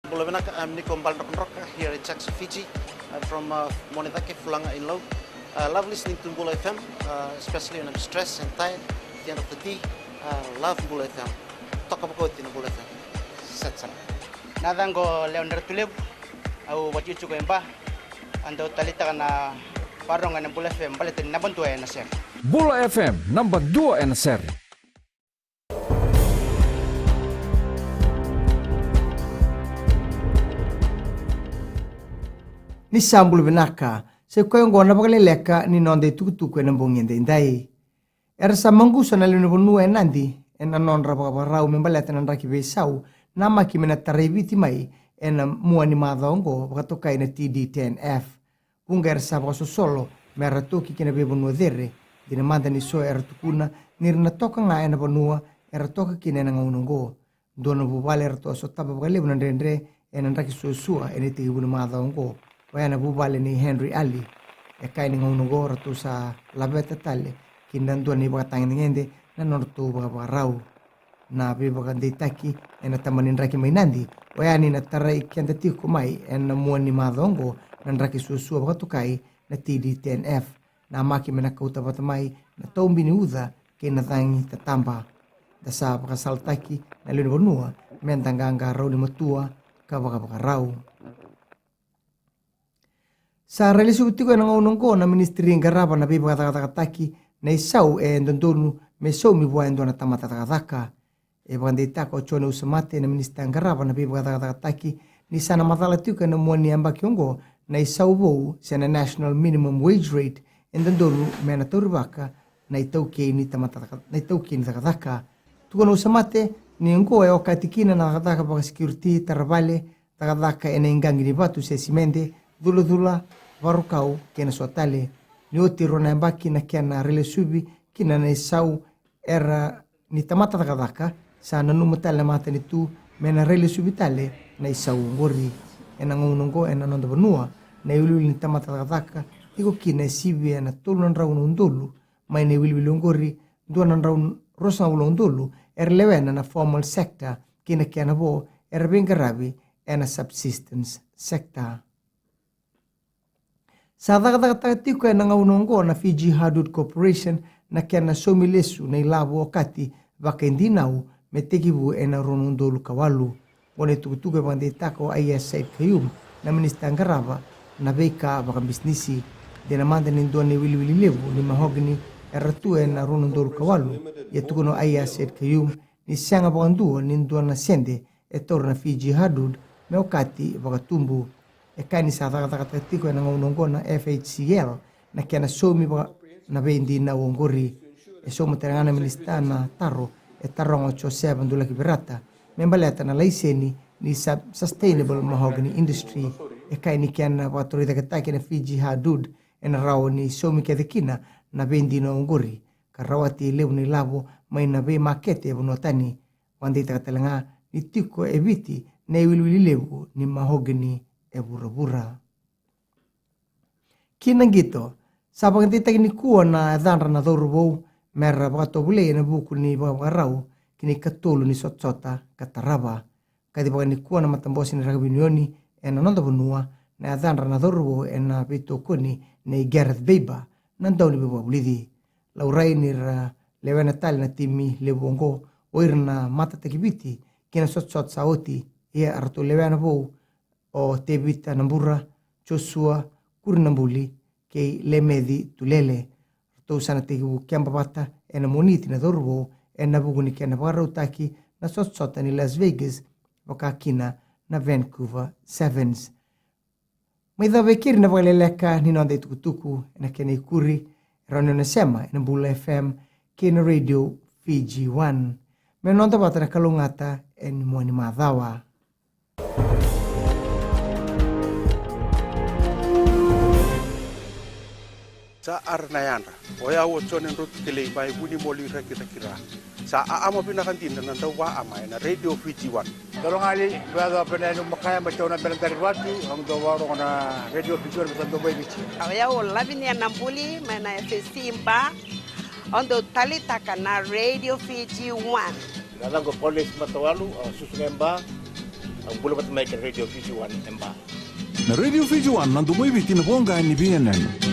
I'm Nico Mbalroka here in Jackson, Fiji. I'm from Monetake, Fulanga in Low. Love listening to Bull FM, especially when I'm stressed and tired at the end of the day. Love Bull FM. Talk about in Bull FM. Setsan. Nadango Leonard Tulip, au what you took in Ba, and the Talita na parang ng Bull FM, balitin na bantu na sir. Bull FM, number 2 na sir. Ni sambul benaka se koyongo na bagale leka ni nonde tukutuku na bongende indai era samangusa na lino bonu enandi ena non raba rau membaleta na raki besau na makimena tareviti mai ena muani madongo bakatoka ina TD10F unga sabo solo meratoki kina bebonu dere dina manda ni so era tukuna nirna toka nga ena bonua era toka kina na ngungo dona bubale era to so taba bagale bunandre ena raki susua ena tibunu madongo Wayana bubale ni Henry Ali e kaini ngongo ratu sa labeta tale kindandu ni bakatang ngende na nortu bagarau na bibagandi taki ena tamanin raki mainandi wayani na tarai kenda tiku mai ena muani madongo na raki susu bakatukai na TD10F na maki menakauta batamai na tombi ni uda kina tangi tatamba dasa bakasaltaki na lino bonua mentanganga rau ni matua kabagabagarau Sa relisi utiko na ngaunong ko na ministry ng garaba na bibagatakataki na isaw ndondonu meso mibuendo na tamatatakataka. Bagandita ko chone usamate na ministry ng garaba na bibagatakataki ni sana matalatuka na muani ambakiongo na isaw bo sa na national minimum wage rate ndondonu menaturubaka na itauke ni takataka. Tuko na usamate ni ngo e okatikina na takataka baka security tarabale takataka ena ingangi ni batu se simende dula varukau kena sotale ni otiro na mbaki na kena relesubi kina na isau era ni tamata takadaka sa nanumutala mata ni tu mena relesubi tale na isau ngori ena ngunungo ena nondo benua na iulu ni tamata takadaka iko kina sibi na tulunan raun undulu mai na iulu ngori duanan raun rosa undulu erlewena na formal sector kina kena bo erbingarabi ena subsistence sector Sa takatiko na ngaunonggo na Fiji Hardwood Corporation na kaya na somilesu na ilabo wakati baka hindi nao metekibu na ronondolu kawalu. Wane tukutuka bandita ko ay Said Kayum na ministang garaba na beka baka bisnisi. Dinamanda ninduan ni Willy Lebu ni mahogani eratu na ronondolu kawalu. Yatukuno ay Said Kayum ni siyang abanduan ninduan na sende etor na Fiji Hardwood na wakati baka tumbu. Kani sa takatiko na ngongo na FHCL na kaya na somi ba na bendi na wongori so materana milista na taro tarong 87 dula kiberata membaleta na laiseni ni sustainable mahogany industry kani kaya na autorita kataki na Fiji Hardwood na raw ni somi kedekina na bendi na wongori karawati lew ni labo may na be makete bunotani wandita katalanga ni tiko eviti na iwilwili lew ni mahogany bura-bura. Kinang gito, sa pagkatitag ni kuwa na danra na dorubo, mera baka tobule na buku ni bagaraw, kinikatulo ni sotsota kataraba. Kadi baka ni kuwa na matambosin ni ragabinioni, na nonda bunua, na danra na dorubo, na pito kuni ni Gareth Beba, nandaw ni bibabulidi. Lauray ni lewe na tali na timi lebongo, oir na matatakibiti, kinasotsot sa oti, iya arto lewe na bo, o tebita nambura Joshua kurinambuli kei lemedi tulele to sana tegu kiamba bata ena moniti na dorbo ena buguni kena barutaki na sotsota ni Las Vegas wakakina na Vancouver Sevens mai da bekir na valeleka ni nonde tukutuku ena kena ikuri rano na sema ena Bull FM kena radio Fiji 1 menonda bata na kalungata en mwani madhawa sa arnayana oya wo chonen rut kile bai buni moli rakita kira sa ama pinakantin na dawa ama na radio Fiji 1 Tolong ali baga penenu makaya machona belantari watu ang dawaro na radio Fiji 1 besanto bai bichi Oya wo labini nambuli mana FSC impa ondo talitaka na radio Fiji 1 Dalang ko police matawalu susungemba ang bula bat mai Radio Fiji 1 Emba. Na Radio Fiji 1 nandu mai bitin bonga ni BNN.